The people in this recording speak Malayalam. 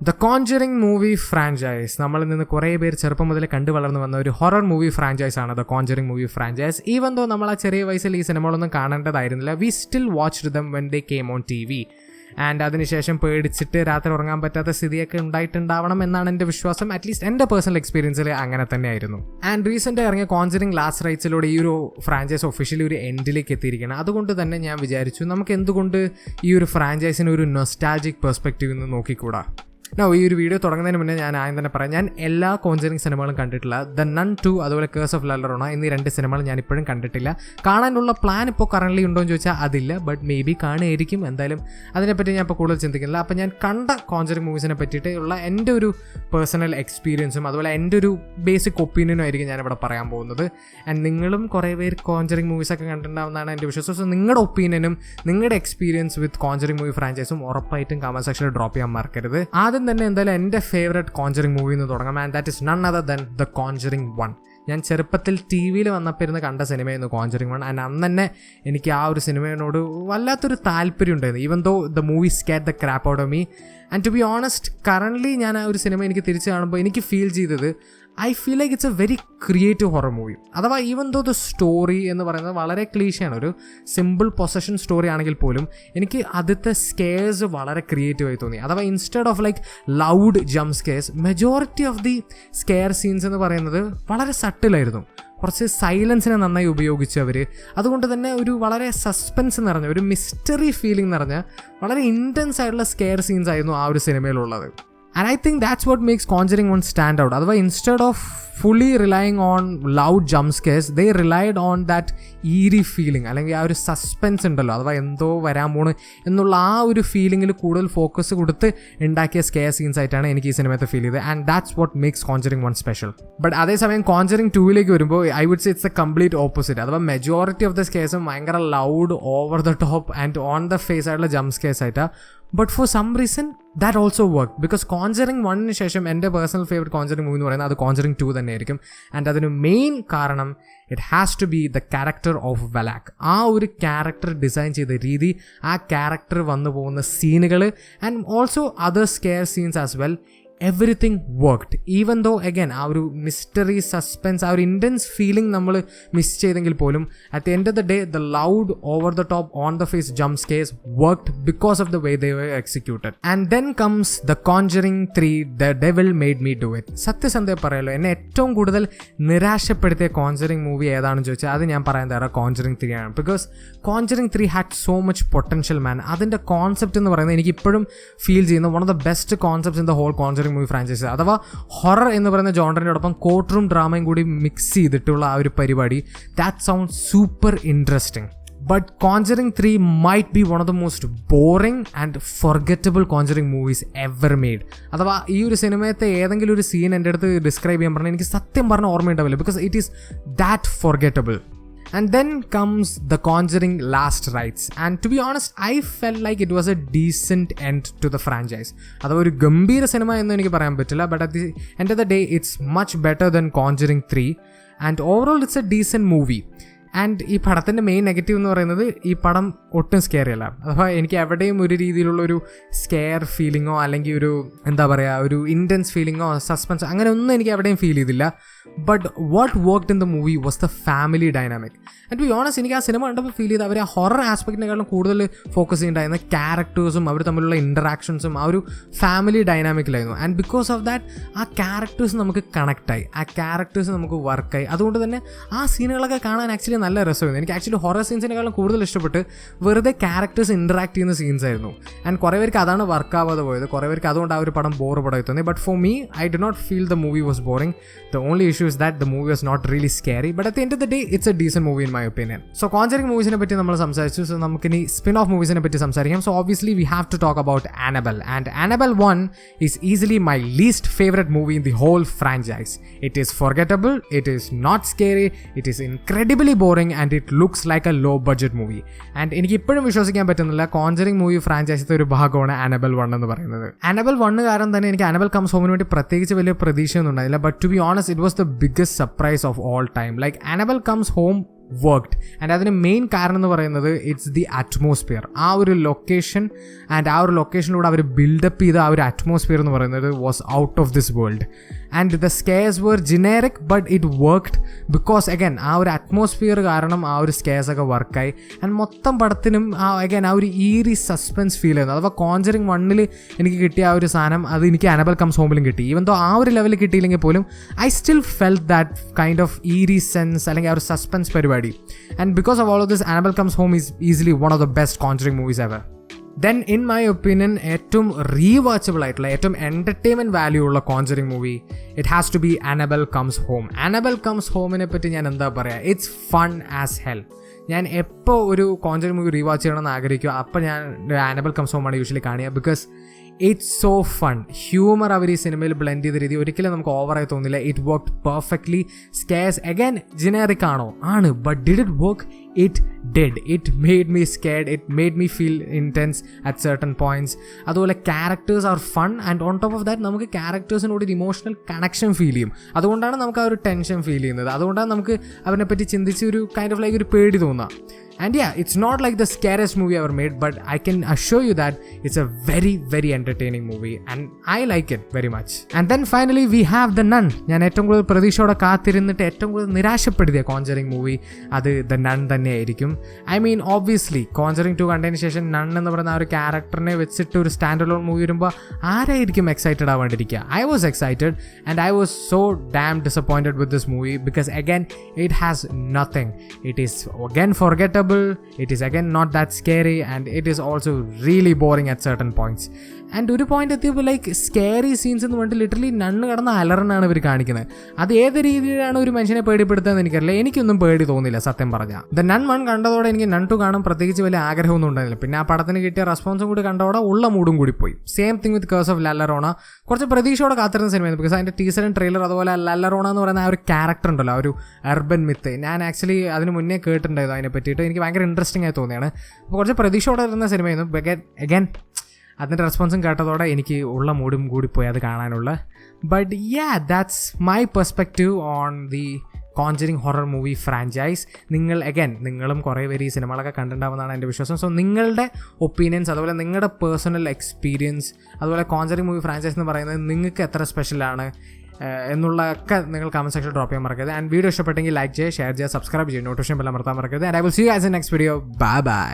ദ കോൺജറിങ് മൂവി ഫ്രാഞ്ചൈസ് നമ്മളിൽ നിന്ന് കുറേ പേര് ചെറുപ്പം മുതൽ കണ്ടു വളർന്നു വന്ന ഒരു ഹൊറർ മൂവി ഫ്രാഞ്ചൈസ് ആണ് the Conjuring movie franchise. Even though നമ്മൾ ആ ചെറിയ വയസ്സിൽ ഈ സിനിമകളൊന്നും കാണേണ്ടതായിരുന്നില്ല, we still watched them when they came on TV. And അതിനുശേഷം പേടിച്ചിട്ട് രാത്രി ഉറങ്ങാൻ പറ്റാത്ത സ്ഥിതിയൊക്കെ ഉണ്ടായിട്ടുണ്ടാവണം എന്നാണ് എൻ്റെ വിശ്വാസം. അറ്റ്ലീസ്റ്റ് എൻ്റെ പേഴ്സണൽ എക്സ്പീരിയൻസിൽ അങ്ങനെ തന്നെയായിരുന്നു. ആൻഡ് റീസെൻ്റ് ഇറങ്ങിയ കോൺജറിങ് ലാസ്റ്റ് റൈറ്റ്സിലൂടെ ഈ ഒരു ഫ്രാഞ്ചൈസ് ഒഫീഷ്യലി ഒരു എൻഡിലേക്ക് എത്തിയിരിക്കുകയാണ്. അതുകൊണ്ട് തന്നെ ഞാൻ വിചാരിച്ചു നമുക്ക് എന്തുകൊണ്ട് ഈ ഒരു ഫ്രാഞ്ചൈസിന് ഒരു നൊസ്റ്റാൾജിക് പെർസ്പെക്റ്റീവിൽ നിന്ന് നോക്കിക്കൂടാ. ഈ ഒരു വീഡിയോ തുടങ്ങുന്നതിന് മുന്നേ ഞാൻ ആദ്യം തന്നെ പറയാം, ഞാൻ എല്ലാ കോൺജറിങ് സിനിമകളും കണ്ടിട്ടില്ല. ദ നൺ 2 അതുപോലെ കേഴ്സ് ഓഫ് ല llorona എന്നീ 2 സിനിമകൾ ഞാൻ ഇപ്പോഴും കണ്ടിട്ടില്ല. കാണാനുള്ള പ്ലാൻ ഇപ്പോൾ കറൻ്റ്ലി ഉണ്ടോ എന്ന് ചോദിച്ചാൽ അതില്ല, ബട്ട് മേ ബി കാണുമായിരിക്കും. എന്തായാലും അതിനെപ്പറ്റി ഞാൻ ഇപ്പോൾ കൂടുതൽ ചിന്തിക്കുന്നില്ല. അപ്പോൾ ഞാൻ കണ്ട കോൺജറിങ് മൂവീസിനെ പറ്റിയിട്ട് ഉള്ള എൻ്റെ ഒരു പേഴ്സണൽ എക്സ്പീരിയൻസും അതുപോലെ എൻ്റെ ഒരു ബേസിക് ഒപ്പീനിയനും ആയിരിക്കും ഞാനിവിടെ പറയാൻ പോകുന്നത്. ആൻഡ് നിങ്ങളും കുറേ പേര് കോൺജറിങ് മൂവീസൊക്കെ കണ്ടിട്ടുണ്ടാവുന്നതാണ് എൻ്റെ വിശ്വാസം. സോ നിങ്ങളുടെ ഒപ്പീനിയനും നിങ്ങളുടെ എക്സ്പീരിയൻസ് വിത്ത് കോൺജറിങ് മൂവി ഫ്രാഞ്ചൈസും ഉറപ്പായിട്ടും കമന്റ് സെക്ഷനിൽ ഡ്രോപ്പ് ചെയ്യാൻ മറക്കരുത്. ആദ്യം തന്നെ എന്തായാലും എൻ്റെ ഫേവറേറ്റ് കോൺജറിങ് മൂവി എന്ന് തുടങ്ങാം. And that is none other than the Conjuring 1. ഞാൻ ചെറുപ്പത്തിൽ TV വന്നപ്പോൾ ഇരുന്ന് കണ്ട സിനിമയായിരുന്നു കോൺജറിങ് 1. ആൻഡ് അന്ന് തന്നെ എനിക്ക് ആ ഒരു സിനിമയോട് വല്ലാത്തൊരു താല്പര്യം ഉണ്ടായിരുന്നു, even though the movie scared the crap out of me. And to be honest, currently ഞാൻ ആ ഒരു സിനിമ എനിക്ക് തിരിച്ച് കാണുമ്പോൾ എനിക്ക് ഫീൽ ചെയ്തത് I feel like it's A very creative horror movie. അഥവാ ഈവൻ ദോ ദ സ്റ്റോറി എന്ന് പറയുന്നത് വളരെ ക്ലീഷയാണ്, ഒരു സിമ്പിൾ പൊസഷൻ സ്റ്റോറി ആണെങ്കിൽ പോലും എനിക്ക് ആദ്യത്തെ സ്കെയർസ് വളരെ ക്രിയേറ്റീവായി തോന്നി. അഥവാ instead of like loud jump scarce, majority of the scare scenes എന്ന് പറയുന്നത് വളരെ സട്ടിലായിരുന്നു. കുറച്ച് സൈലൻസിനെ നന്നായി ഉപയോഗിച്ചവർ. അതുകൊണ്ട് തന്നെ ഒരു വളരെ സസ്പെൻസ് നിറഞ്ഞ, ഒരു മിസ്റ്ററി ഫീലിംഗ് നിറഞ്ഞ, വളരെ ഇൻറ്റൻസ് ആയിട്ടുള്ള സ്കെയർ സീൻസ് ആയിരുന്നു ആ ഒരു സിനിമയിലുള്ളത്. And I think that's what makes Conjuring 1 stand out. Otherwise, instead of fully relying on loud jump scares, they relied on that eerie feeling. അല്ലെങ്കിൽ ആ ഒരു സസ്പെൻസ് ഉണ്ടല്ലോ, അഥവാ എന്തോ വരാൻ പോണ് എന്നുള്ള ആ ഒരു ഫീലിങ്ങിൽ കൂടുതൽ ഫോക്കസ് കൊടുത്ത് ഉണ്ടാക്കിയ സ്കെയർ സീൻസ് ആയിട്ടാണ് എനിക്ക് ഈ സിനിമത്തെ ഫീൽ ചെയ്തത്. And that's what makes Conjuring 1 special. But അതേസമയം Conjuring 2 വരുമ്പോൾ I would say it's a complete opposite. അഥവാ മെജോറിറ്റി ഓഫ് ദ സ്കെയർസും ഭയങ്കര loud, over the top and on the face ആയിട്ടുള്ള ജംപ് സ്കെയർസ് ആയിട്ടാണ്. But for some reason that also work, because Conjuring 1 ശേഷം എൻ്റെ പേഴ്സണൽ ഫേവറേറ്റ് Conjuring മൂവി എന്ന് പറയുന്നത് അത് Conjuring 2 തന്നെയായിരിക്കും. ആൻഡ് അതിന് മെയിൻ കാരണം it has to be the character of Valak. ആ ഒരു ക്യാരക്ടർ ഡിസൈൻ ചെയ്ത രീതി, ആ ക്യാരക്ടർ വന്നു പോകുന്ന സീനുകൾ and also other scare scenes as well, everything worked. Even though again ആ ഒരു മിസ്റ്ററി, സസ്പെൻസ്, ആ ഒരു ഇൻറ്റൻസ് ഫീലിംഗ് നമ്മൾ മിസ് ചെയ്തെങ്കിൽ പോലും at the end of the day the loud, over the top, on the face jump scares worked because of the way they were executed. And then comes the Conjuring 3 the devil made me do it. സത്യസന്ധം പറയാലോ, എന്നെ ഏറ്റവും കൂടുതൽ നിരാശപ്പെടുത്തിയ Conjuring മൂവി ഏതാണെന്ന് ചോദിച്ചാൽ അത് ഞാൻ പറയാൻ തരാം Conjuring 3 ആണ്. Because Conjuring 3 had so much potential man. അതിൻ്റെ കോൺസെപ്റ്റ് എന്ന് പറയുന്നത് എനിക്ക് ഇപ്പോഴും ഫീൽ ചെയ്യുന്ന one of the best concepts in the whole Conjuring movie franchise. അഥവാ ഹൊറർ എന്ന് പറയുന്ന ജോണറിനോടൊപ്പം കോർട്ട് റൂം ഡ്രാമയും കൂടി മിക്സ് ചെയ്തിട്ടുള്ള ആ ഒരു പരിപാടി, that sound super interesting. But Conjuring 3 might be one of the most boring and forgettable Conjuring movies ever made. അഥവാ ഈ ഒരു സിനിമയത്തെ ഏതെങ്കിലും ഒരു സീൻ എൻ്റെ അടുത്ത് ഡിസ്ക്രൈബ് ചെയ്യാൻ പറഞ്ഞാൽ എനിക്ക് സത്യം പറഞ്ഞാൽ ഓർമ്മയുണ്ടാവില്ല, because it is that forgettable. And then comes the Conjuring Last Rites. And to be honest, I felt like it was a decent end to the franchise. അഥവാ ഒരു ഗംഭീര സിനിമ എന്ന് എനിക്ക് പറയാൻ പറ്റില്ല, but at the end of the day, it's much better than Conjuring 3. And overall, it's a decent movie. And ഈ പടത്തിൻ്റെ മെയിൻ നെഗറ്റീവ് എന്ന് പറയുന്നത് ഈ പടം ഒട്ടും സ്കെയറി അല്ല. അഥവാ എനിക്ക് എവിടെയും ഒരു രീതിയിലുള്ളൊരു സ്കെയർ ഫീലിങ്ങോ അല്ലെങ്കിൽ ഒരു എന്താ പറയുക, ഒരു ഇൻറ്റൻസ് ഫീലിങ്ങോ സസ്പെൻസ് അങ്ങനെ ഒന്നും എനിക്ക് എവിടെയും ഫീൽ ചെയ്തില്ല. But what worked in the movie was the family dynamic. And to be honest, എനിക്ക് ആ സിനിമ കണ്ടപ്പോൾ ഫീൽ ചെയ്ത് അവർ ആ ഹൊറർ ആസ്പെക്റ്റിനെക്കാളും കൂടുതൽ ഫോക്കസ് ചെയ്യുന്നുണ്ടായിരുന്ന ക്യാരക്ടേഴ്സും അവർ തമ്മിലുള്ള ഇൻറ്ററാക്ഷൻസും ആ ഒരു ഫാമിലി ഡൈനാമിക്കിലായിരുന്നു. ആൻഡ് ബിക്കോസ് ഓഫ് ദാറ്റ് ആ ക്യാരക്ടേഴ്സ് നമുക്ക് കണക്റ്റായി, ആ ക്യാരക്ടേഴ്സ് നമുക്ക് വർക്കായി. അതുകൊണ്ട് തന്നെ ആ സീനുകളൊക്കെ കാണാൻ ആക്ച്വലി നല്ല രസമായിരുന്നു. എനിക്ക് ആക്ച്വലി ഹൊറർ സീൻസിനെക്കാളും കൂടുതൽ ഇഷ്ടപ്പെട്ട് വെറുതെ ക്യാരക്ടേഴ്സ് ഇൻറ്ററാക്ട് ചെയ്യുന്ന സീൻസ് ആയിരുന്നു. ആൻഡ് കുറേ പേർക്ക് അതാണ് വർക്കാവാതെ പോയത്, കുറേ പേർക്ക് അതുകൊണ്ട് ആ ഒരു പടം ബോർ പടമായി തോന്നി. But for me, I do not feel the movie was boring. The only issue is that the movie was not really scary. But at the end of the day it's a decent movie in my opinion. So Conjuring മൂവീസിനെ പറ്റി നമ്മൾ സംസാരിച്ചു. സോ നമുക്കിനി സ്പിൻ ഓഫ് മൂവീസിനെ പറ്റി സംസാരിക്കാം. So obviously we have to talk about Annabelle. And Annabelle 1 is easily my least favorite movie in the whole franchise. It is forgettable, it is not scary, it is incredibly boring and it looks like a low budget movie. And എനിക്ക് ഇപ്പോഴും വിശ്വസിക്കാൻ പറ്റുന്നില്ല Conjuring മൂവി ഫ്രാഞ്ചൈസിന്റെ ഒരു ഭാഗമാണ് Annabelle 1 എന്ന് പറയുന്നത്. Annabelle 1 കാരണം തന്നെ എനിക്ക് Annabelle Comes Homeന് വേണ്ടി പ്രത്യേകിച്ച് വലിയ പ്രതീക്ഷയൊന്നും ഉണ്ടായില്ല. But to be honest, it was the biggest surprise of all time. Like Annabelle Comes Home worked. And അതിന് മെയിൻ കാരണം എന്ന് പറയുന്നത് ഇറ്റ്സ് ദി അറ്റ്മോസ്ഫിയർ. ആ ഒരു ലൊക്കേഷൻ ആൻഡ് ആ ഒരു ലൊക്കേഷനിലൂടെ അവർ ബിൽഡപ്പ് ചെയ്ത ആ ഒരു അറ്റ്മോസ്ഫിയർ എന്ന് പറയുന്നത് was out of this world. And the scares were generic but it worked because again ആ ഒരു അറ്റ്മോസ്ഫിയർ കാരണം ആ ഒരു സ്കെയർസ് ഒക്കെ വർക്കായി. ആൻഡ് മൊത്തം പടത്തിനും അഗൈൻ ആ ഒരു ഈറി സസ്പെൻസ് ഫീൽ ചെയ്യുന്നത്. അഥവാ കോഞ്ചറിങ് 1 എനിക്ക് കിട്ടിയ ആ ഒരു സാധനം അത് എനിക്ക് അനബൽ കംസ് ഹോമിലും കിട്ടി. ഈവൻ ദോ ആ ഒരു ലെവലിൽ കിട്ടിയില്ലെങ്കിൽ പോലും I still felt that kind of eerie sense അല്ലെങ്കിൽ ആ ഒരു സസ്പെൻസ് പരിപാടി. And because of all of this Annabelle comes home is easily one of the best Conjuring movies ever. Then in my opinion ഏറ്റവും റീവാച്ചബിൾ ആയിട്ടുള്ള ഏറ്റവും എൻ്റർടൈൻമെൻറ്റ് വാല്യൂ ഉള്ള Conjuring movie it has to be Annabelle comes home. Annabelle comes ഹോമിനെ പറ്റി ഞാൻ എന്താ പറയുക, ഇറ്റ്സ് ഫൺ ആസ് ഹെൽ. ഞാൻ എപ്പോൾ ഒരു കോഞ്ചറിങ് മൂവി റീവാച്ച് ചെയ്യണമെന്ന് ആഗ്രഹിക്കുക അപ്പോൾ ഞാൻ അനബൽ കംസ് ഹോം ആണ് യൂഷ്വലി കാണുക. Because it's so fun. Humour അവർ ഈ സിനിമയിൽ ബ്ലെൻഡ് ചെയ്ത രീതി ഒരിക്കലും നമുക്ക് ഓവറായി തോന്നില്ല. It worked perfectly. Scares again generic ആണോ ആണ്, but did it work? It did. It made me scared. It made me feel intense at certain points. അതുപോലെ characters are fun and on top of that നമുക്ക് ക്യാരക്ടേഴ്സിനോട് ഒരു ഇമോഷണൽ കണക്ഷൻ ഫീൽ ചെയ്യും. അതുകൊണ്ടാണ് നമുക്ക് ആ ഒരു ടെൻഷൻ ഫീൽ ചെയ്യുന്നത്. അതുകൊണ്ടാണ് നമുക്ക് അവനെ പറ്റി ചിന്തിച്ച് ഒരു കൈൻഡ് ഓഫ് ലൈക്ക് ഒരു പേടി തോന്നുക. And yeah, it's not like the scariest movie ever made, but I can assure you that it's a very, very entertaining movie and I like it very much. And then finally we have The Nun. ഞാൻ ഏറ്റവും കൂടുതൽ പ്രതീക്ഷയോടെ കാത്തിരുന്നിട്ട് ഏറ്റവും കൂടുതൽ നിരാശപ്പെടുത്തിയ കോഞ്ചറിങ് മൂവി അത് The Nun തന്നെയായിരിക്കും. ഐ മീൻ ഓബ്വിയസ്ലി കോഞ്ചറിങ് 2 കണ്ടതിന് ശേഷം നൺ എന്ന് പറയുന്ന ആ ഒരു ക്യാരക്ടറിനെ വെച്ചിട്ട് ഒരു സ്റ്റാൻഡ് അലോൺ മൂവി വരുമ്പോൾ ആരായിരിക്കും excited ആവാണ്ടിരിക്കുക? I was excited and I was so damn disappointed with this movie because again it has nothing. It is again forgettable. It is again not that scary and it is also really boring at certain points. And ഒരു പോയിന്റ് എത്തിയപ്പോൾ ലൈക്ക് സ്കെയറി സീൻസ് എന്ന് പറഞ്ഞിട്ട് ലിറ്ററലി നണ്ണ് കിടന്ന അലറിനാണ് ഇവർ കാണിക്കുന്നത്. അത് ഏത് രീതിയിലാണ് ഒരു മനുഷ്യനെ പേടിപ്പെടുത്തുന്നത് എനിക്കറിയില്ല. എനിക്കൊന്നും പേടി തോന്നില്ല സത്യം പറഞ്ഞാൽ. ദ നൺ 1 കണ്ടതോടെ എനിക്ക് നൺ 2 കാണാൻ പ്രത്യേകിച്ച് വലിയ ആഗ്രഹമൊന്നും ഉണ്ടായിരുന്നില്ല. പിന്നെ ആ പടത്തിന് കിട്ടിയ റെസ്പോൺസും കൂടി കണ്ടതോടെ ഉള്ള മൂഡും കൂടി പോയി. Same thing with curse of La Llorona. കുറച്ച് പ്രതീക്ഷയോടെ കാത്തിരുന്ന സിനിമയായിരുന്നു. ബിക്കോസ് അതിൻ്റെ ടീസറും ട്രെയിലർ അതുപോലെ ലല്ലറോണ എന്ന് പറയുന്ന ആ ഒരു ക്യാരക്ടർ ഉണ്ടല്ലോ, ആ ഒരു അർബൻ മിത്ത്, ഞാൻ ആക്ച്വലി അതിന് മുന്നേ കേട്ടിട്ടുണ്ടായിരുന്നു അതിനെ പറ്റിയിട്ട്. എനിക്ക് ഭയങ്കര ഇൻട്രസ്റ്റിംഗ് ആയി തോന്നിയാണ്. അപ്പോൾ കുറച്ച് പ്രതീക്ഷയോടെ ഇരുന്ന സിനിമയായിരുന്നു. അഗൈൻ അതിൻ്റെ റെസ്പോൺസും കേട്ടതോടെ എനിക്ക് ഉള്ള മൂഡും കൂടി പോയി അത് കാണാനുള്ള. But yeah, that's my perspective on the Conjuring horror movie franchise. നിങ്ങളും കുറേ പേര് ഈ സിനിമകളൊക്കെ കണ്ടിട്ടുണ്ടാവുന്നതാണ് എൻ്റെ വിശ്വാസം. സോ നിങ്ങളുടെ ഒപ്പീനിയൻസ് അതുപോലെ നിങ്ങളുടെ പേഴ്സണൽ എക്സ്പീരിയൻസ് അതുപോലെ കോഞ്ചറിങ് മൂവി ഫ്രാഞ്ചൈസ് എന്ന് പറയുന്നത് നിങ്ങൾക്ക് എത്ര സ്പെഷ്യലാണ് എന്നുള്ളതൊക്കെ നിങ്ങൾ കമൻറ്റ് സെക്ഷനിൽ ഡ്രോപ്പ് ചെയ്യാൻ മറക്കരുത്. ആൻഡ് വീഡിയോ ഇഷ്ടപ്പെട്ടെങ്കിൽ ലൈക്ക് ചെയ്യുക, ഷെയർ ചെയ്യുക, സബ്സ്ക്രൈബ് ചെയ്യുക, നോട്ടിഫിക്കേഷൻ ബെൽ അമർത്താൻ മറക്കരുത്. And I will see you guys in next video. Bye by.